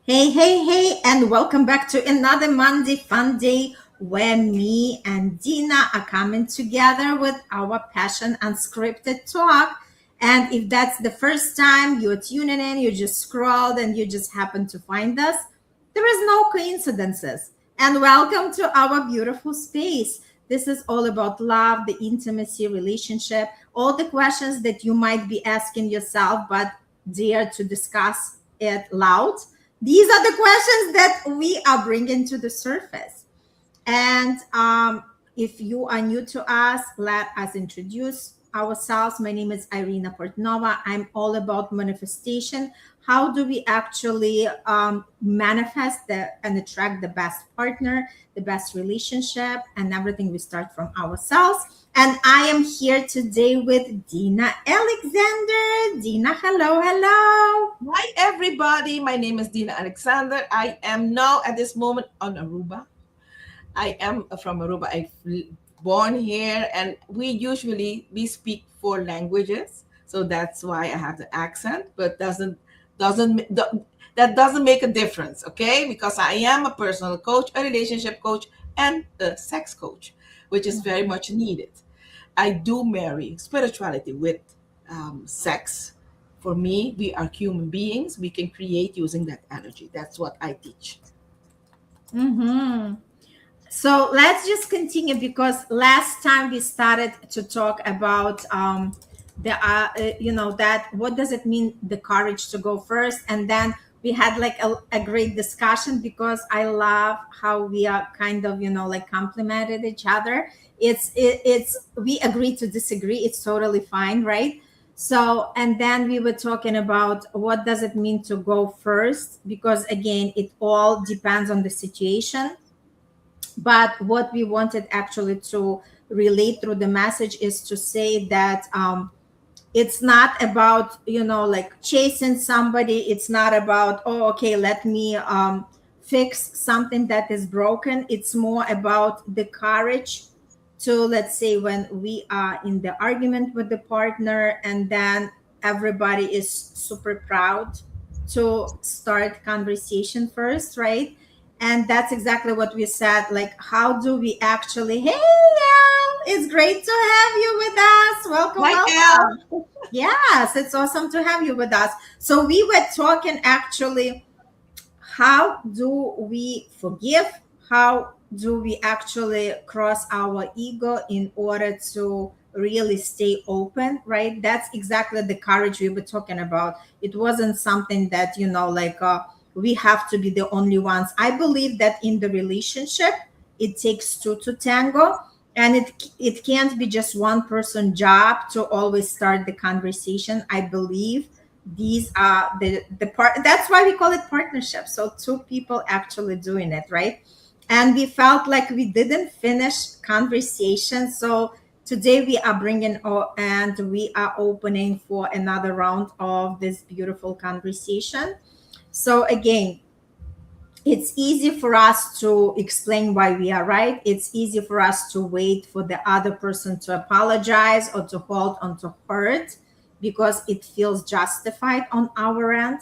Hey, hey, hey, and welcome back to another Monday fun day where me and Dina are coming together with our passion unscripted talk. And if that's the first time you're tuning in, you just scrolled and you just happen to find us, there is no coincidences. And welcome to our beautiful space. This is all about love, the intimacy, relationship, all the questions that you might be asking yourself, but dare to discuss it loud. These are the questions that we are bringing to the surface. And if you are new to us, let us introduce ourselves. My name is Irina Portnova. I'm all about manifestation. How do we actually manifest and attract the best partner, the best relationship, and everything we start from ourselves. And I am here today with Dina Alexander. Dina, hello, hello. Hi, everybody. My name is Dina Alexander. I am now at this moment on Aruba. I am from Aruba. I born here, and we speak four languages, so that's why I have the accent. But doesn't that doesn't make a difference, okay? Because I am a personal coach, a relationship coach, and a sex coach, which is very much needed. I do marry spirituality with sex. For me, we are human beings. We can create using that energy. That's what I teach. Mm-hmm. So let's just continue because last time we started to talk about that what does it mean the courage to go first, and then we had like a great discussion because I love how we are kind of like complimented each other. It's we agree to disagree. It's totally fine, right? So and then we were talking about what does it mean to go first, because again it all depends on the situation. But what we wanted actually to relate through the message is to say that it's not about like chasing somebody. It's not about, oh, okay, let me fix something that is broken. It's more about the courage to, let's say, when we are in the argument with the partner and then everybody is super proud to start conversation first, right? And that's exactly what we said. Like, how do we actually, hey, Al, it's great to have you with us. Welcome, Hi, Elle. welcome. Yes, it's awesome to have you with us. So we were talking actually, how do we forgive? How do we actually cross our ego in order to really stay open, right? That's exactly the courage we were talking about. It wasn't something that, like we have to be the only ones. I believe that in the relationship, it takes two to tango, and it can't be just one person job to always start the conversation. I believe these are the part, that's why we call it partnership, so two people actually doing it, right? And we felt like we didn't finish conversation, so today we are bringing and we are opening for another round of this beautiful conversation. So again, it's easy for us to explain why we are right. It's easy for us to wait for the other person to apologize or to hold on to hurt because it feels justified on our end.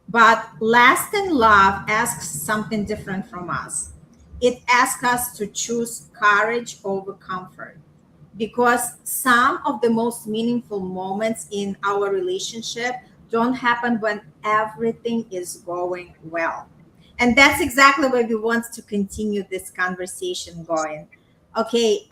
But lasting love asks something different from us. It asks us to choose courage over comfort, because some of the most meaningful moments in our relationship don't happen when everything is going well. And that's exactly where we want to continue this conversation going. Okay,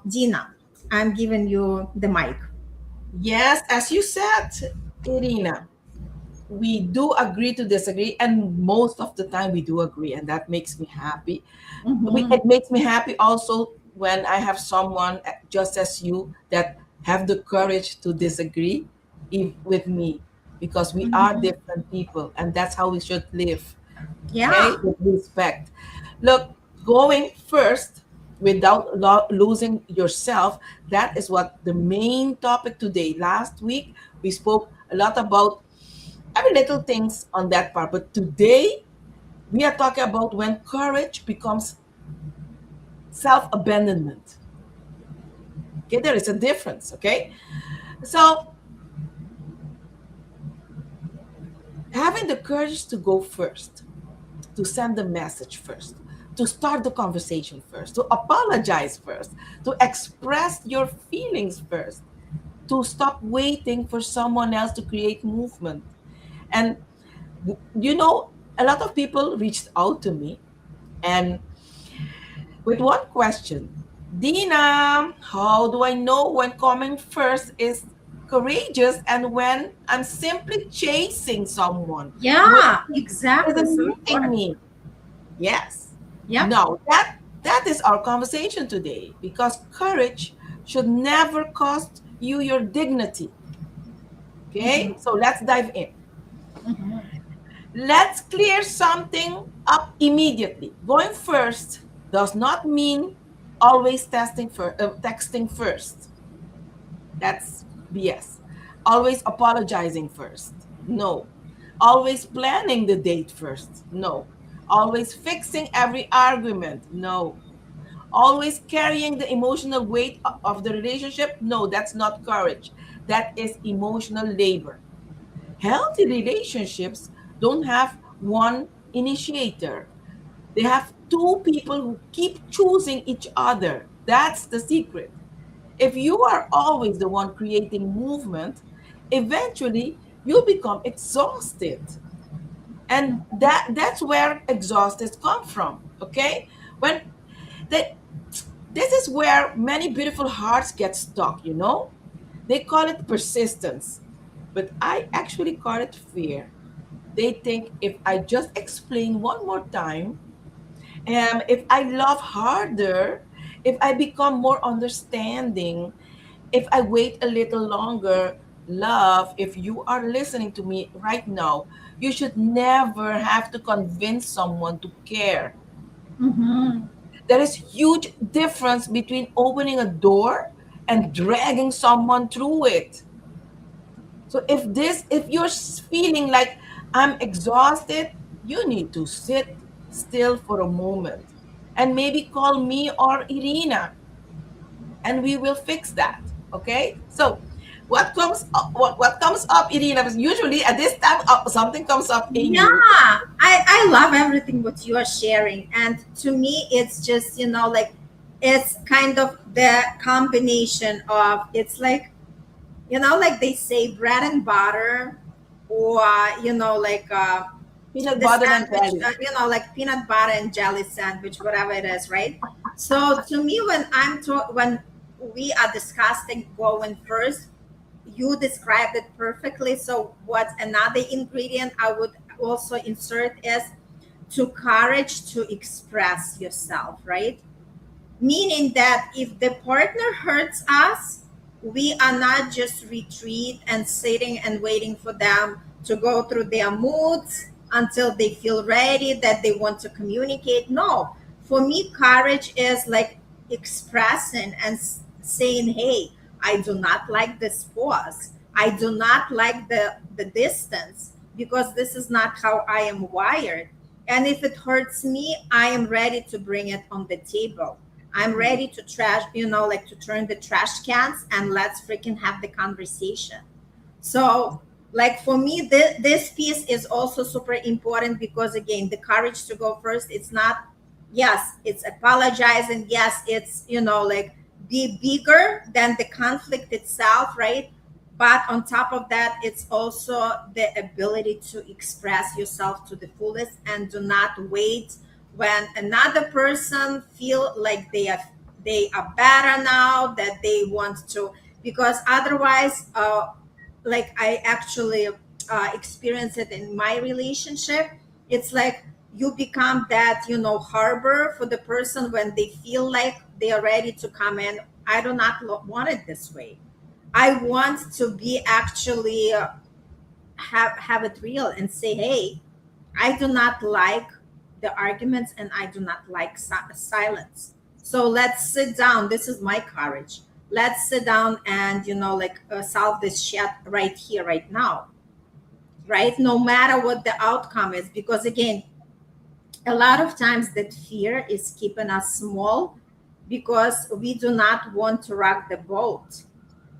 Dina, I'm giving you the mic. Yes, as you said, Irina, we do agree to disagree, and most of the time we do agree, and that makes me happy. Mhm. It makes me happy also when I have someone just as you that have the courage to disagree with me, because we are Mhm. different people, and that's how we should live. Yeah. Okay, with respect. Look, going first without losing yourself, that is what the main topic today. Last week we spoke a lot about every little things on that part, but today we are talking about when courage becomes self-abandonment. Okay, there is a difference. Okay, so having the courage to go first, to send the message first, to start the conversation first, to apologize first, to express your feelings first, to stop waiting for someone else to create movement. And you know, a lot of people reached out to me and with one question: Dina, how do I know when coming first is courageous and when I'm simply chasing someone who Yeah, exactly. isn't So meeting important. me? Yes. Yep. No, that is our conversation today, because courage should never cost you your dignity. Okay? Mhm, So let's dive in. mhm. Let's clear something up immediately. Going first does not mean always texting first. That's BS. Always apologizing first. No. Always planning the date first. No. Always fixing every argument. No. Always carrying the emotional weight of the relationship. No, that's not courage. That is emotional labor. Healthy relationships don't have one initiator. They have two people who keep choosing each other. That's the secret. If you are always the one creating movement, eventually you'll become exhausted. And that's where exhausted come from. Okay? When that this is where many beautiful hearts get stuck, you know? They call it persistence, but I actually call it fear. They think if I just explain one more time, if I love harder, if I become more understanding, if I wait a little longer, love, if you are listening to me right now, you should never have to convince someone to care. Mhm. There is huge difference between opening a door and dragging someone through it. So if you're feeling like I'm exhausted, you need to sit still for a moment and maybe call me or Irina and we will fix that. Okay? So what comes up, Irina? Because usually at this time something comes up in Yeah, you. I love everything what you are sharing. And to me, it's just, like it's kind of the combination of it's like, like they say bread and butter, or, like Peanut the butter and sandwich, jelly. like peanut butter and jelly sandwich, whatever it is, right? So to me, when we are discussing going first, you described it perfectly. So what another ingredient I would also insert is to courage to express yourself, right? Meaning that if the partner hurts us, we are not just retreat and sitting and waiting for them to go through their moods until they feel ready that they want to communicate. No, for me, courage is like expressing and saying, hey, I do not like this pause. I do not like the distance because this is not how I am wired. And if it hurts me, I am ready to bring it on the table. I'm Mhm. ready to trash, like to turn the trash cans and let's freaking have the conversation. So, like for me, this piece is also super important because again, the courage to go first. It's not, yes, it's apologizing. Yes, it's like be bigger than the conflict itself, right? But on top of that, it's also the ability to express yourself to the fullest and do not wait when another person feel like they are better now that they want to, because otherwise like I actually experienced it in my relationship. It's like you become that harbor for the person when they feel like they are ready to come in. I do not want it this way. I want to be actually have it real and say, hey, I do not like the arguments and I do not like silence. So let's sit down. This is my courage. Let's sit down and like solve this shit right here, right now, right? No matter what the outcome is, because again, a lot of times that fear is keeping us small because we do not want to rock the boat.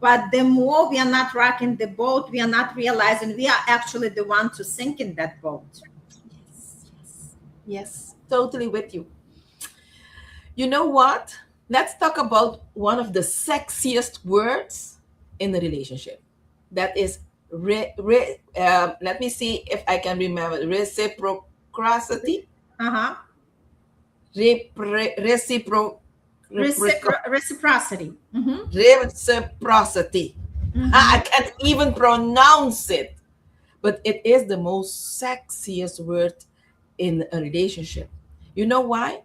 But the more we are not rocking the boat, we are not realizing we are actually the one to sink in that boat. Yes, yes. Yes, totally with you. You know what? Let's talk about one of the sexiest words in the relationship. That is, let me see if I can remember, reciprocity. Uh-huh. Recipro, Reciprocity. Mm-hmm. reciprocity. I Mm-hmm. can't even pronounce it, but it is the most sexiest word in a relationship. You know why?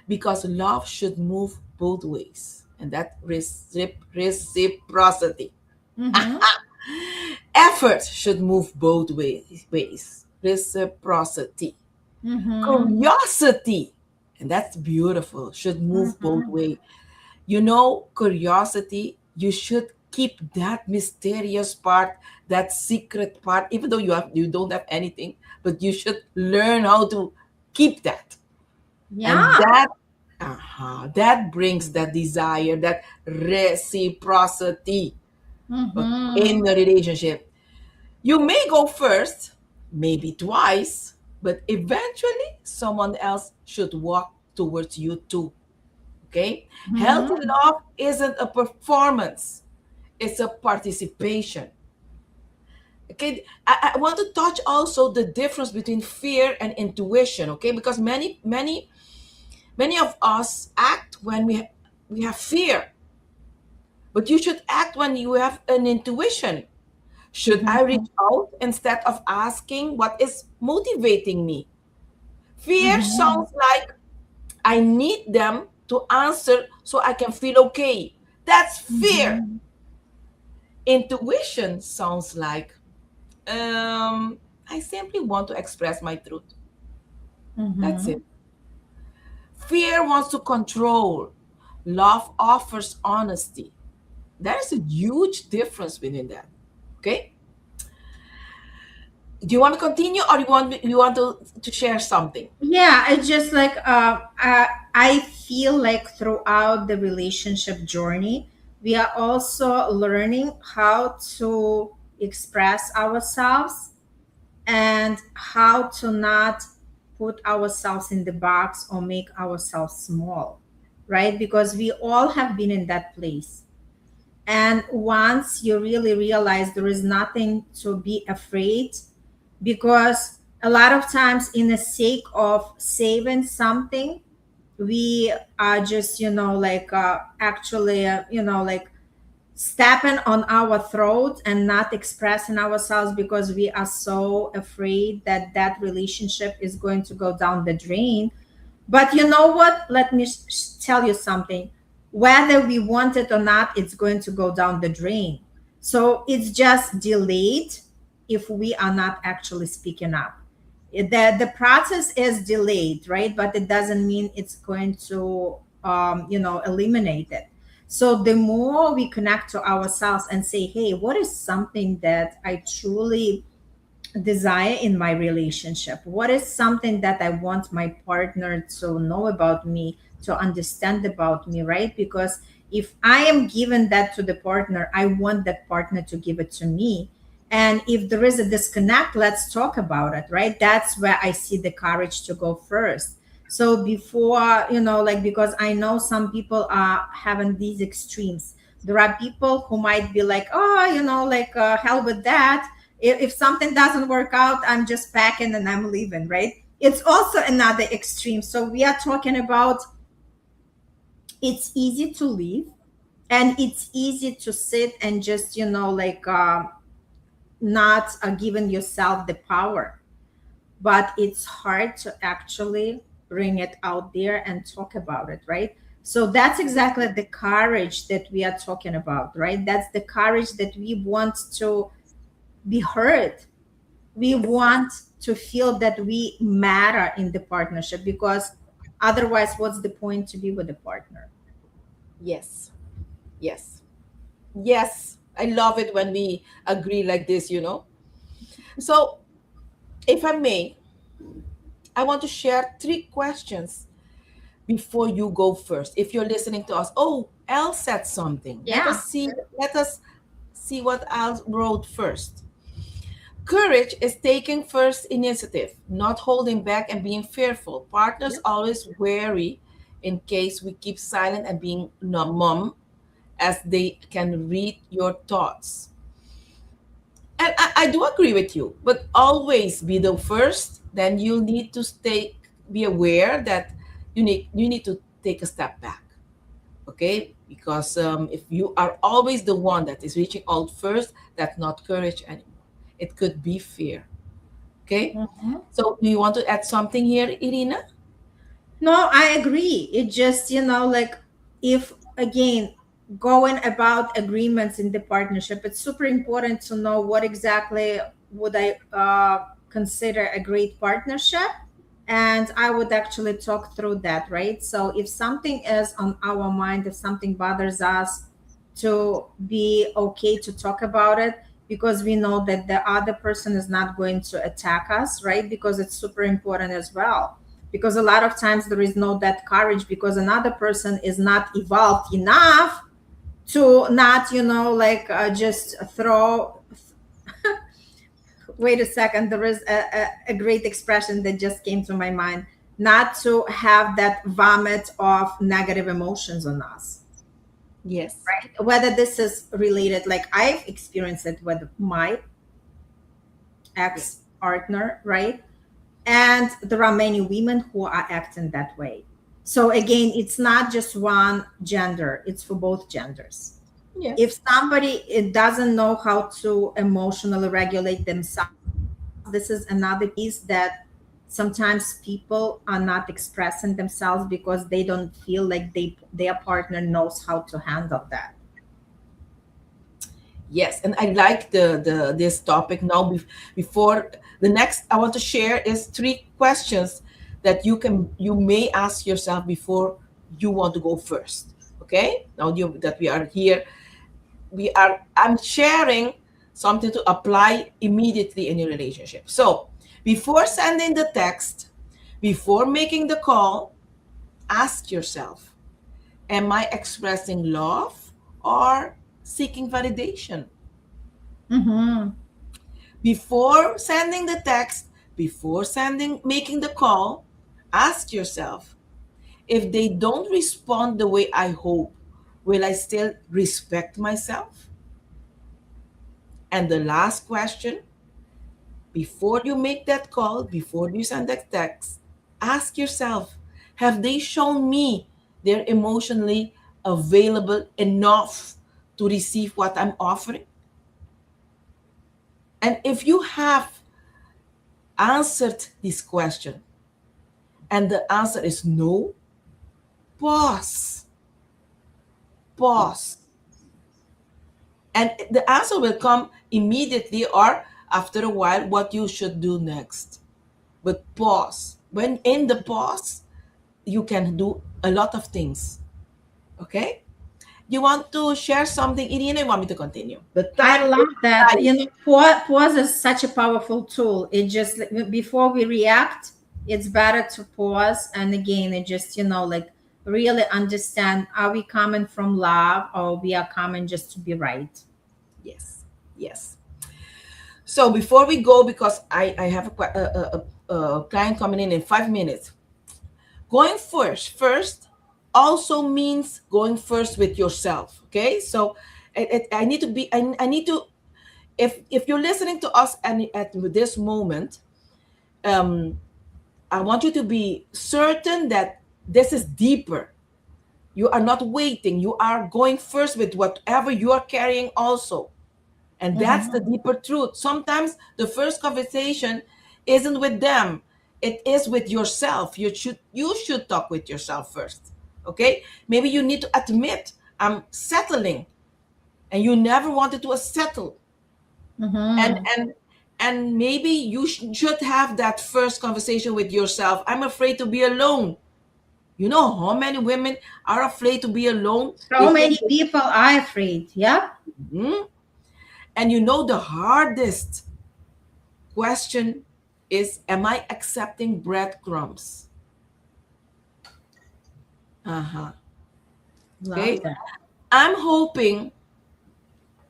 Because love should move both ways, and that reciprocity. Mm-hmm. Effort should move both ways. Reciprocity. Mm-hmm. Curiosity, and that's beautiful, should move both Mm-hmm. ways. You know, curiosity, you should keep that mysterious part, that secret part, even though you don't have anything, but you should learn how to keep that. And Yeah. that brings that desire, that reciprocity Mm-hmm. in the relationship. You may go first, maybe twice, but eventually someone else should walk towards you too. Okay? Healthy Mm-hmm. love isn't a performance, it's a participation. Okay, I want to touch also the difference between fear and intuition. Okay, because many of us act when we have fear, but you should act when you have an intuition. Should I Mm-hmm. reach out instead of asking what is motivating me? Fear Mm-hmm. sounds like I need them to answer so I can feel okay. That's fear. Mm-hmm. Intuition sounds like I simply want to express my truth. That's Mm-hmm. it. Fear wants to control. Love offers honesty. There's a huge difference between that. Okay? Do you want to continue, or you want to share something? Yeah, it's just like I feel like throughout the relationship journey, we are also learning how to express ourselves and how to not put ourselves in the box or make ourselves small, right? Because we all have been in that place. And once you really realize there is nothing to be afraid, because a lot of times, in the sake of saving something, we are just, like actually, like stepping on our throat and not expressing ourselves because we are so afraid that that relationship is going to go down the drain. But you know what? Let me tell you something. Whether we want it or not, it's going to go down the drain. So it's just delayed if we are not actually speaking up. The process is delayed, right? But it doesn't mean it's going to, eliminate it. So the more we connect to ourselves and say, hey, what is something that I truly desire in my relationship? What is something that I want my partner to know about me, to understand about me, right? Because if I am giving that to the partner, I want that partner to give it to me. And if there is a disconnect, let's talk about it, right? That's where I see the courage to go first. So before, like, because I know some people are having these extremes. There are people who might be like, oh, like, hell with that. If something doesn't work out, I'm just packing and I'm leaving, right? It's also another extreme. So we are talking about, it's easy to leave and it's easy to sit and just, like, not giving yourself the power, but it's hard to actually bring it out there and talk about it, right? So that's exactly the courage that we are talking about, right? That's the courage that we want to be heard. We want to feel that we matter in the partnership, because otherwise, what's the point to be with a partner? Yes. Yes. Yes. I love it when we agree like this. So, if I may, I want to share three questions before you go first. If you're listening to us, oh, Al said something. Let Yeah. us see. Let us see what Al wrote first. Courage is taking first initiative, not holding back and being fearful. Partners Yep. always wary in case we keep silent and being mum, as they can read your thoughts. And I do agree with you, but always be the first. Then you need to be aware that you need to take a step back, okay? Because if you are always the one that is reaching out first, that's not courage anymore. It could be fear. Okay. Mhm. So do you want to add something here, Irina? No, I agree. It just, like if again, going about agreements in the partnership, it's super important to know what exactly would I consider a great partnership. And I would actually talk through that, right? So if something is on our mind, if something bothers us, to be okay to talk about it, because we know that the other person is not going to attack us, right? Because it's super important as well, because a lot of times there is no that courage because another person is not evolved enough to not, like just throw. Wait a second, there is a great expression that just came to my mind, not to have that vomit of negative emotions on us, Yes. right? Whether this is related, like I've experienced it with my Yes. ex partner, right? And there are many women who are acting that way. So again, it's not just one gender, it's for both genders. If Yes. somebody it doesn't know how to emotionally regulate themselves, this is another piece that sometimes people are not expressing themselves because they don't feel like their partner knows how to handle that. Yes. And I like the this topic now. Before the next, I want to share is three questions that you may ask yourself before you want to go first. Okay. Now that we are here, I'm sharing something to apply immediately in your relationship. So before sending the text, before making the call, ask yourself, am I expressing love or seeking validation? Mm-hmm. Before sending the text, before making the call, ask yourself, if they don't respond the way I hope, will I still respect myself? And the last question, before you make that call, before you send that text, ask yourself, have they shown me they're emotionally available enough to receive what I'm offering? And if you have answered this question and the answer is no, pause, pause. And the answer will come immediately or after a while what you should do next. But pause. When in the pause, you can do a lot of things. Okay? You want to share something, Irina? You want me to continue? The I time is love that. flying. Pause is such a powerful tool. It just, before we react, it's better to pause. And again, it just, like really understand, are we coming from love or we are coming just to be right? Yes, yes. So before we go, because I have a client coming in 5 minutes, going first also means going first with yourself. Okay, so I need to be, I need to, if you're listening to us and at this moment, um, I want you to be certain that this is deeper. You are not waiting. You are going first with whatever you are carrying also. And that's the Mhm. deeper truth. Sometimes the first conversation isn't with them. It is with yourself. You should talk with yourself first. Okay? Maybe you need to admit I'm settling and you never wanted to settle. And Mhm. and and maybe you should have that first conversation with yourself. I'm afraid to be alone. You know how many women are afraid to be alone? They So think many people are afraid. Yeah. "Hmm?" And you know the hardest question is, am I accepting breadcrumbs? Uh-huh. Love Okay. that. I'm hoping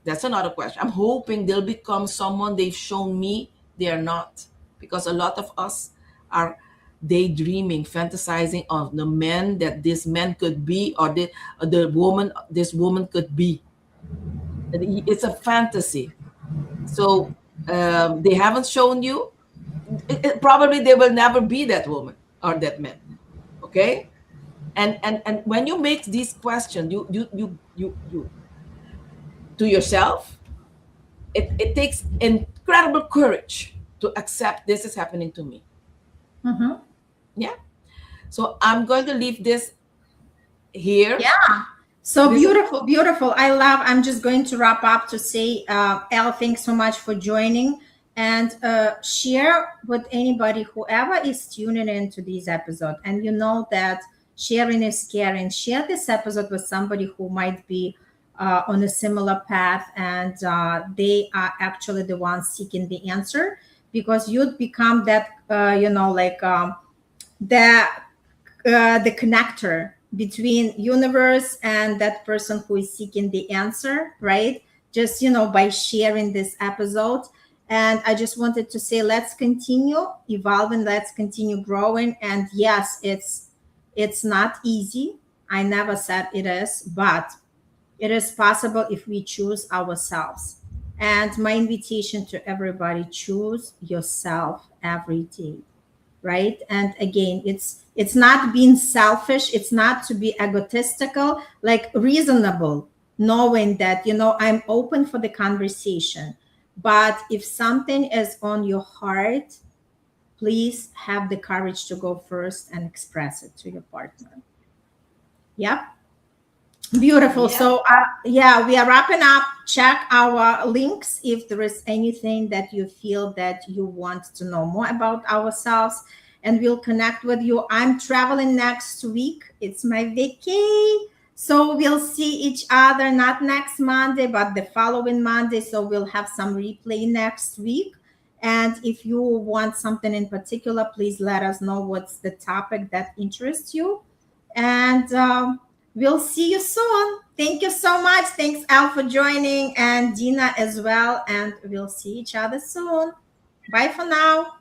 That's another question. I'm hoping they'll become someone they've shown me they're not. Because a lot of us are daydreaming, fantasizing of the men that this man could be, or the woman this woman could be. It's a fantasy. So they haven't shown you. Probably they will never be that woman or that man. Okay, and when you make these questions, you to yourself, it takes incredible courage to accept this is happening to me. Mhm. Yeah. So I'm going to leave this here. Yeah. So This is beautiful, beautiful. I love. I'm just going to wrap up to say, Elle, thanks so much for joining, and share with anybody, whoever is tuning into this episode. And you know that sharing is caring. Share this episode with somebody who might be on a similar path, and they are actually the ones seeking the answer, because you'd become that, like the the connector between universe and that person who is seeking the answer, right? Just by sharing this episode. And I just wanted to say, let's continue evolving, let's continue growing. And yes, it's not easy. I never said it is, but it is possible if we choose ourselves. And my invitation to everybody: choose yourself every day, right? And again, it's not being selfish, it's not to be egotistical, like reasonable, knowing that I'm open for the conversation. But if something is on your heart, please have the courage to go first and express it to your partner. Yep. Beautiful. yeah. So, yeah, we are wrapping up. Check our links if there is anything that you feel that you want to know more about ourselves, and we'll connect with you. I'm traveling next week. It's my vacay. So, we'll see each other not next Monday, but the following Monday. So, we'll have some replay next week. And if you want something in particular, please let us know what's the topic that interests you. And we'll see you soon. Thank you so much. Thanks, Al, for joining, and Dina as well. And we'll see each other soon. Bye for now.